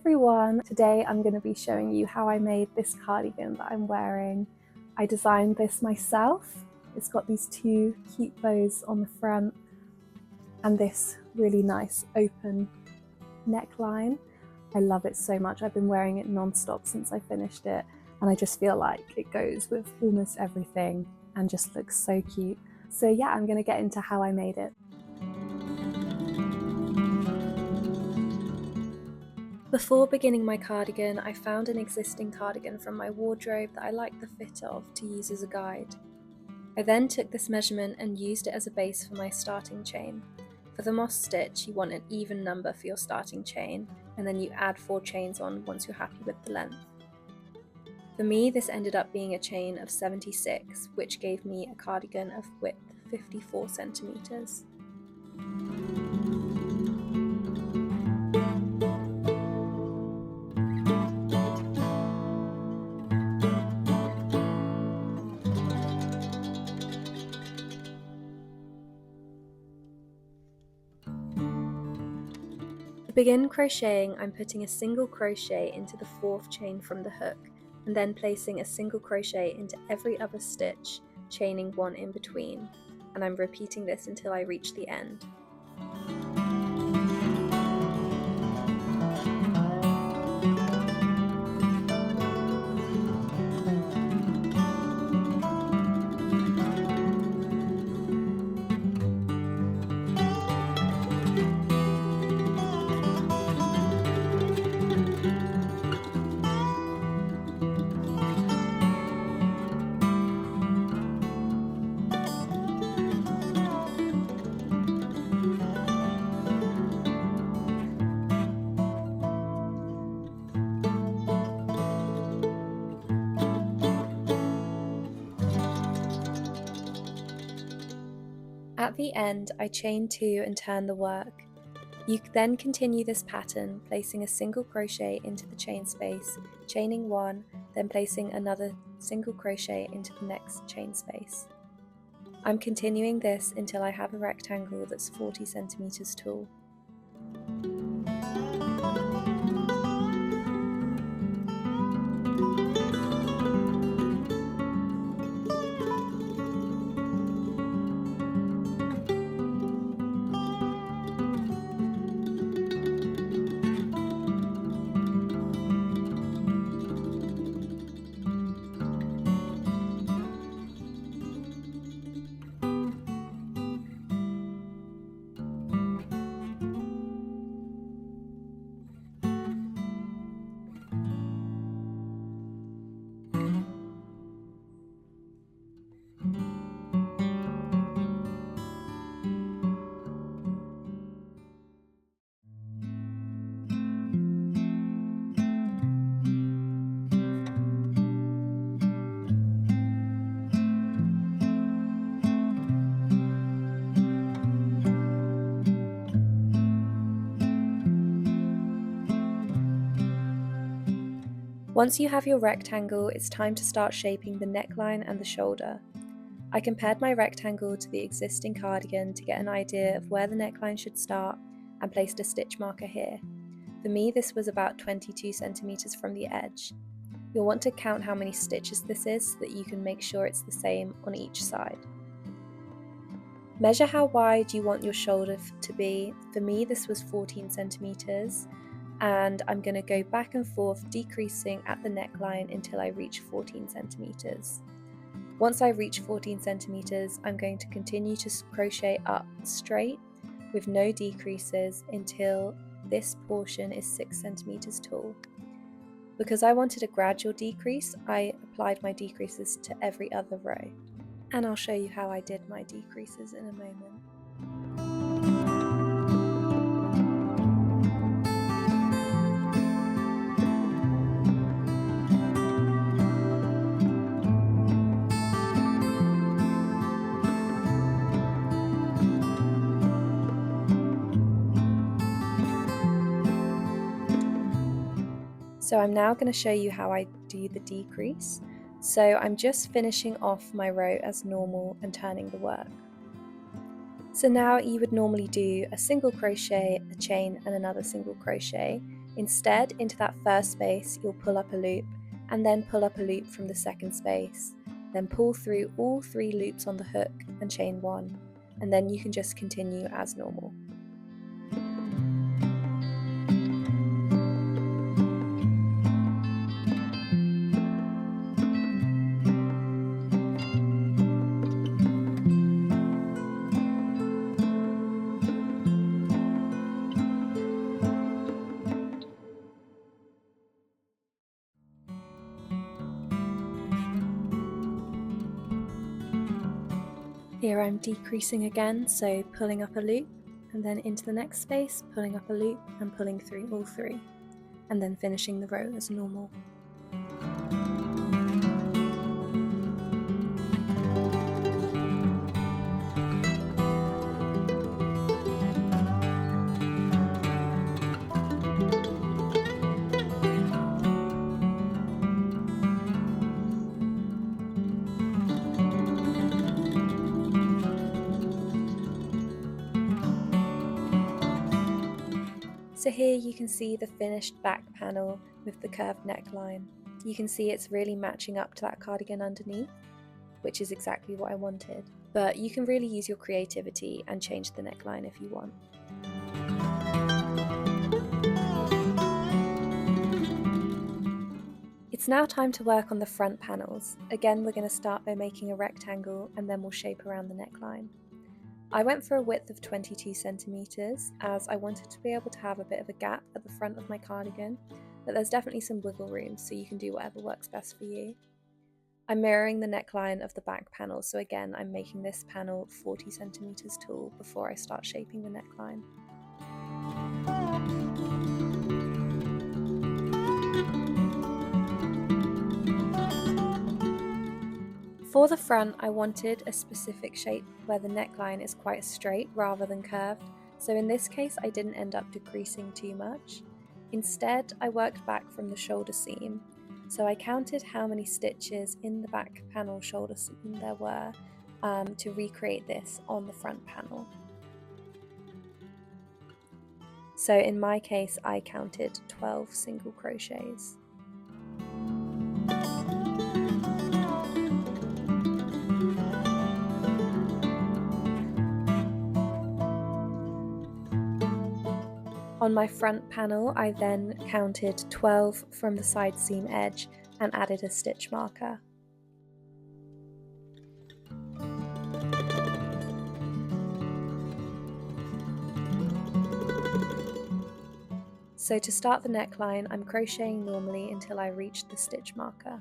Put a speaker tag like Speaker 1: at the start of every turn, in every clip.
Speaker 1: everyone! Today I'm going to be showing you how I made this cardigan that I'm wearing. I designed this myself. It's got these two cute bows on the front and this really nice open neckline. I love it so much. I've been wearing it non-stop since I finished it, and I just feel like it goes with almost everything and just looks so cute. So yeah, I'm going to get into how I made it. Before beginning my cardigan, I found an existing cardigan from my wardrobe that I liked the fit of to use as a guide. I then took this measurement and used it as a base for my starting chain. For the moss stitch, you want an even number for your starting chain, and then you add 4 chains on once you're happy with the length. For me, this ended up being a chain of 76, which gave me a cardigan of width 54 centimeters. To begin crocheting, I'm putting a single crochet into the 4th chain from the hook, and then placing a single crochet into every other stitch, chaining 1 in between, and I'm repeating this until I reach the end. At the end, I chain 2 and turn the work. You then continue this pattern, placing a single crochet into the chain space, chaining 1, then placing another single crochet into the next chain space. I'm continuing this until I have a rectangle that's 40 centimeters tall. Once you have your rectangle, it's time to start shaping the neckline and the shoulder. I compared my rectangle to the existing cardigan to get an idea of where the neckline should start and placed a stitch marker here. For me, this was about 22 centimeters from the edge. You'll want to count how many stitches this is so that you can make sure it's the same on each side. Measure how wide you want your shoulder to be. For me, this was 14 centimeters. And I'm going to go back and forth decreasing at the neckline until I reach 14 centimeters. Once I reach 14 centimeters, I'm going to continue to crochet up straight with no decreases until this portion is 6 centimeters tall. Because I wanted a gradual decrease, I applied my decreases to every other row. And I'll show you how I did my decreases in a moment. So I'm now going to show you how I do the decrease. So I'm just finishing off my row as normal and turning the work. So now you would normally do a single crochet, a chain and another single crochet, Instead, into that first space, you'll pull up a loop, and then pull up a loop from the second space. Then pull through all 3 loops on the hook and chain 1, and then you can just continue as normal. Here I'm decreasing again, so pulling up a loop, and then into the next space, pulling up a loop and pulling through all 3, and then finishing the row as normal. So here you can see the finished back panel with the curved neckline. You can see it's really matching up to that cardigan underneath, which is exactly what I wanted. But you can really use your creativity and change the neckline if you want. It's now time to work on the front panels. Again, we're going to start by making a rectangle and then we'll shape around the neckline. I went for a width of 22 centimeters as I wanted to be able to have a bit of a gap at the front of my cardigan, but there's definitely some wiggle room, so you can do whatever works best for you. I'm mirroring the neckline of the back panel, so again I'm making this panel 40 centimeters tall before I start shaping the neckline. For the front, I wanted a specific shape where the neckline is quite straight rather than curved, so in this case I didn't end up decreasing too much. Instead, I worked back from the shoulder seam, so I counted how many stitches in the back panel shoulder seam there were to recreate this on the front panel. So in my case, I counted 12 single crochets. On my front panel, I then counted 12 from the side seam edge and added a stitch marker. So to start the neckline, I'm crocheting normally until I reach the stitch marker.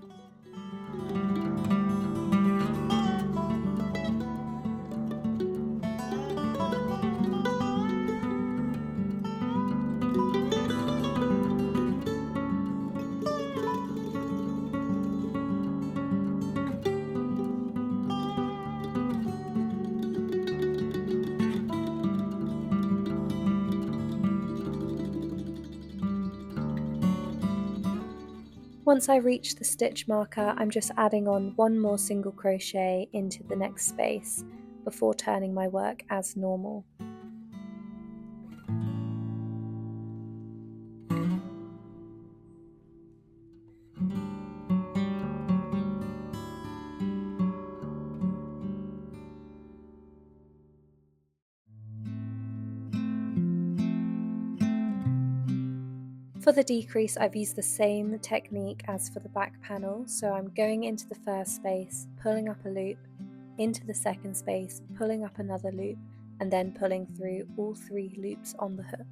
Speaker 1: Once I reach the stitch marker, I'm just adding on one more single crochet into the next space before turning my work as normal. For the decrease, I've used the same technique as for the back panel, so I'm going into the first space, pulling up a loop, into the second space, pulling up another loop, and then pulling through all 3 loops on the hook.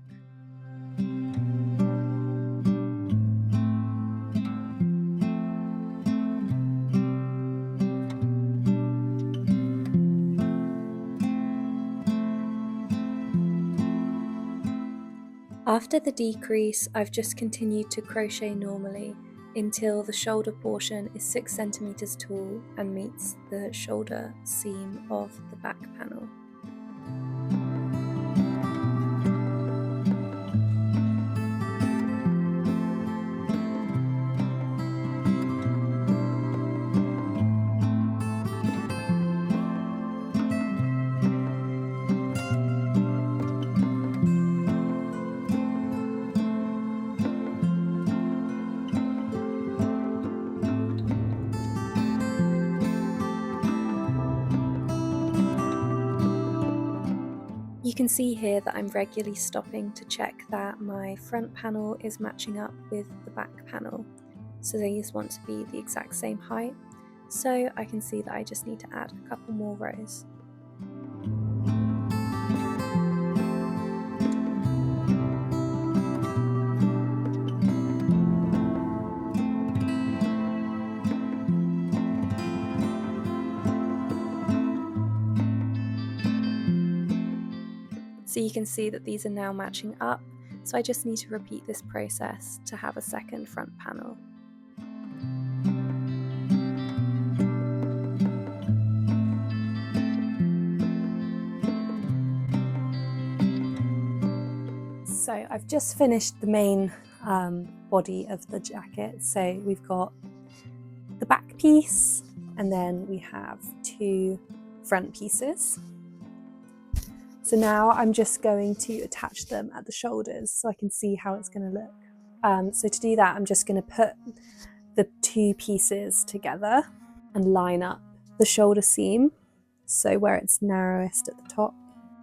Speaker 1: After the decrease, I've just continued to crochet normally until the shoulder portion is 6 centimeters tall and meets the shoulder seam of the back panel. You can see here that I'm regularly stopping to check that my front panel is matching up with the back panel. So these want to be the exact same height. So I can see that I just need to add a couple more rows. So you can see that these are now matching up, so I just need to repeat this process to have a second front panel. So I've just finished the main body of the jacket. So we've got the back piece and then we have 2 front pieces. So now I'm just going to attach them at the shoulders so I can see how it's going to look. So to do that, I'm just going to put the 2 pieces together and line up the shoulder seam, so where it's narrowest at the top,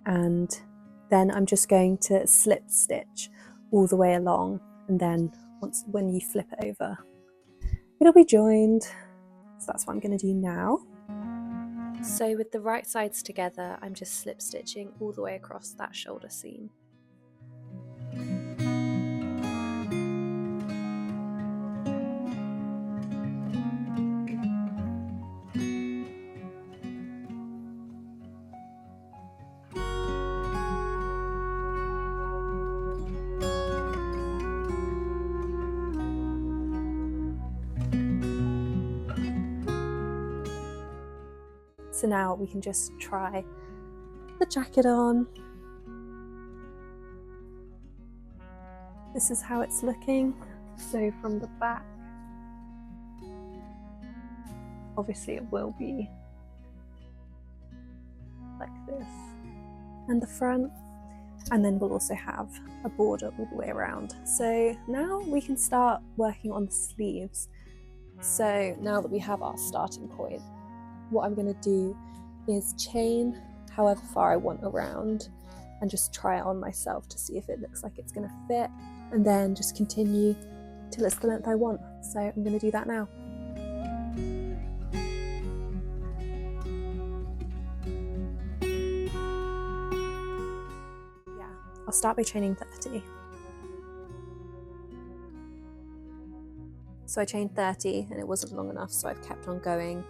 Speaker 1: and then I'm just going to slip stitch all the way along, and then when you flip it over, it'll be joined. So that's what I'm going to do now. So with the right sides together, I'm just slip stitching all the way across that shoulder seam. So now we can just try the jacket on. This is how it's looking. So from the back, obviously it will be like this, and the front, and then we'll also have a border all the way around. So now we can start working on the sleeves. So now that we have our starting point, what I'm going to do is chain however far I want around and just try it on myself to see if it looks like it's going to fit, and then just continue till it's the length I want. So I'm going to do that now. Yeah, I'll start by chaining 30. So I chained 30 and it wasn't long enough, so I've kept on going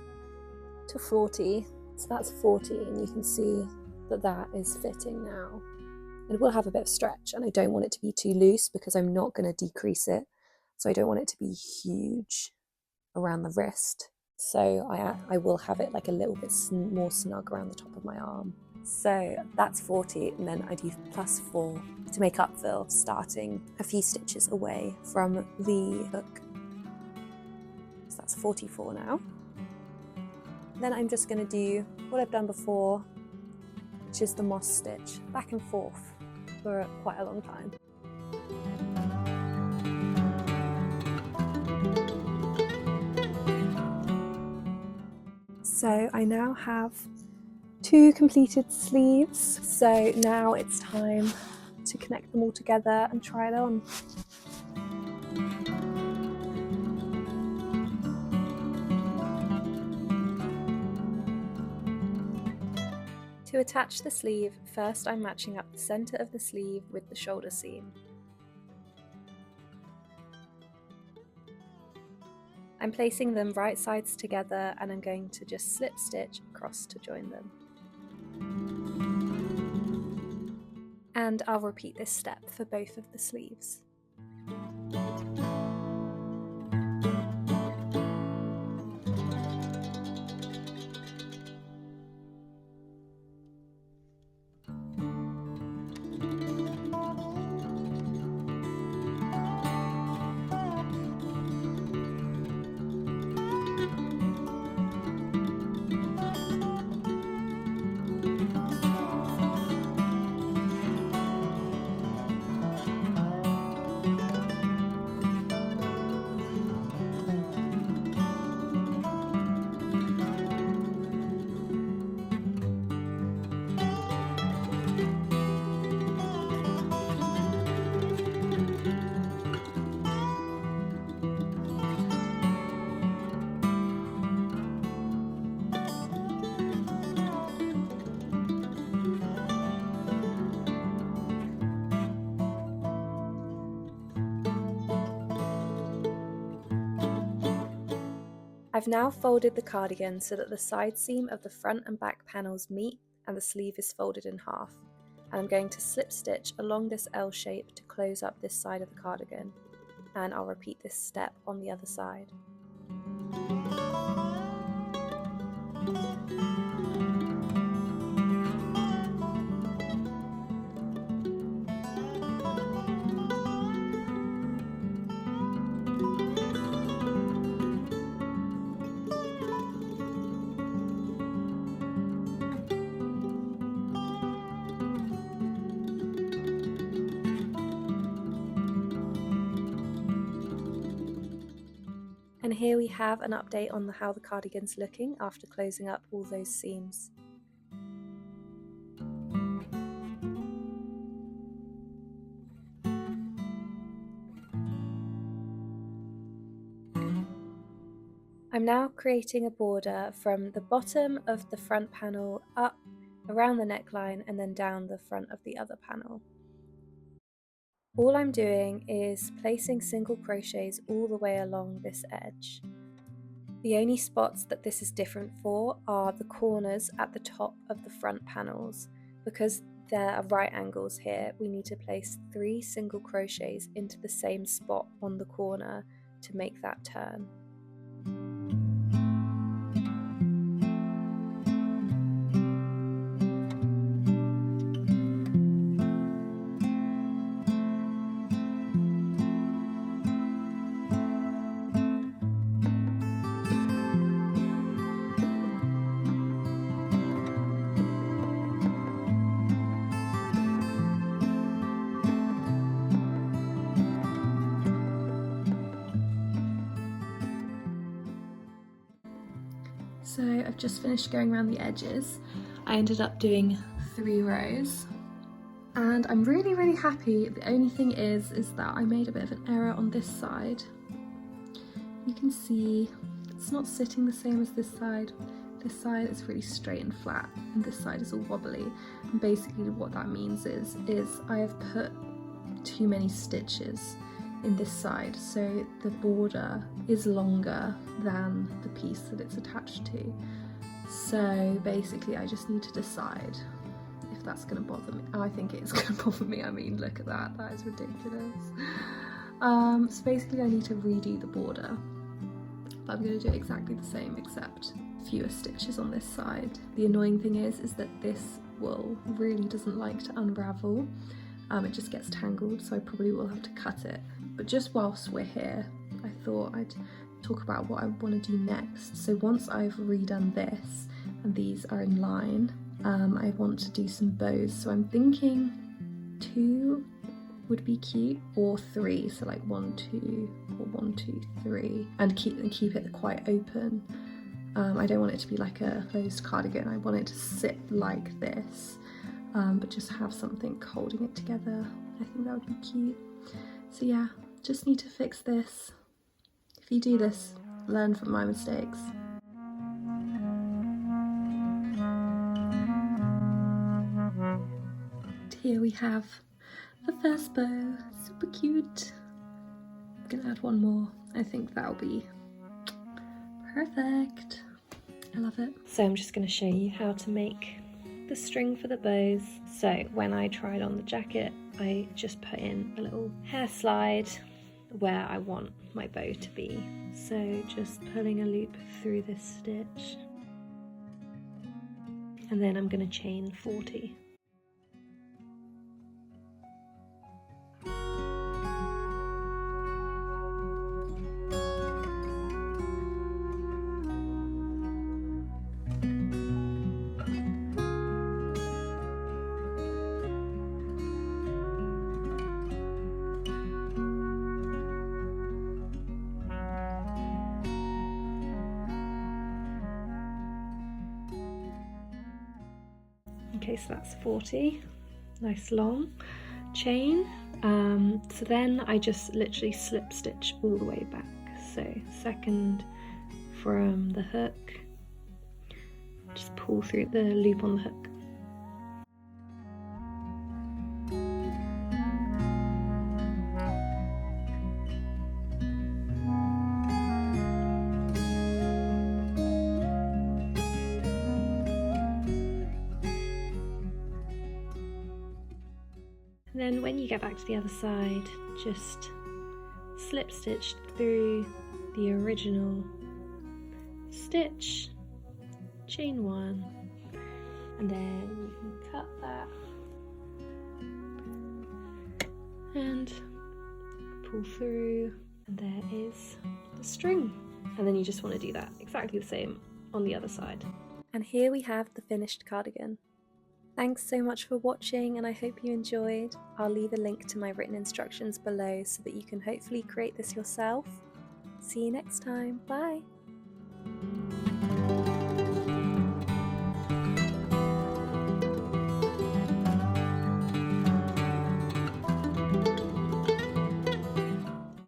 Speaker 1: to 40. So that's 40, and you can see that that is fitting now. And it will have a bit of stretch, and I don't want it to be too loose because I'm not going to decrease it. So I don't want it to be huge around the wrist. So I will have it like a little bit more snug around the top of my arm. So that's 40, and then I do +4 to make up for starting a few stitches away from the hook. So that's 44 now. Then I'm just going to do what I've done before, which is the moss stitch, back and forth for quite a long time. So I now have 2 completed sleeves. So now it's time to connect them all together and try it on. To attach the sleeve, first I'm matching up the centre of the sleeve with the shoulder seam. I'm placing them right sides together, and I'm going to just slip stitch across to join them. And I'll repeat this step for both of the sleeves. I've now folded the cardigan so that the side seam of the front and back panels meet and the sleeve is folded in half. And I'm going to slip stitch along this L shape to close up this side of the cardigan, and I'll repeat this step on the other side. And here we have an update on how the cardigan's looking after closing up all those seams. I'm now creating a border from the bottom of the front panel up around the neckline and then down the front of the other panel. All I'm doing is placing single crochets all the way along this edge. The only spots that this is different for are the corners at the top of the front panels. Because there are right angles here, we need to place 3 single crochets into the same spot on the corner to make that turn. So I've just finished going around the edges. I ended up doing 3 rows and I'm really happy. The only thing is that I made a bit of an error on this side. You can see it's not sitting the same as this side. This side is really straight and flat and this side is all wobbly, and basically what that means is I have put too many stitches in this side, so the border is longer than the piece that it's attached to. So basically I just need to decide if that's going to bother me. I think it's going to bother me. I mean, look at that, that is ridiculous. So basically I need to redo the border, but I'm going to do exactly the same except fewer stitches on this side. The annoying thing is that this wool really doesn't like to unravel. It just gets tangled, so I probably will have to cut it. But just whilst we're here, I thought I'd talk about what I want to do next. So once I've redone this and these are in line, I want to do some bows. So I'm thinking 2 would be cute, or 3, so like 1, 2, or 1, 2, 3, and keep it quite open. I don't want it to be like a closed cardigan. I want it to sit like this. But just have something holding it together. I think that would be cute. So yeah, just need to fix this. If you do this, learn from my mistakes. And here we have the first bow, super cute. I'm gonna add one more. I think that'll be perfect. I love it. So I'm just gonna show you how to make the string for the bows. So when I tried on the jacket, I just put in a little hair slide where I want my bow to be. So just pulling a loop through this stitch, and then I'm going to chain 40. Okay, so that's 40, nice long chain. So then I just literally slip stitch all the way back. So second from the hook, just pull through the loop on the hook.
Speaker 2: Then when you get back to the other side, just slip stitch through the original stitch, chain 1, and then you can cut that and pull through, and there is the string. And then you just want to do that exactly the same on the other side.
Speaker 1: And here we have the finished cardigan. Thanks so much for watching, and I hope you enjoyed. I'll leave a link to my written instructions below so that you can hopefully create this yourself. See you next time. Bye!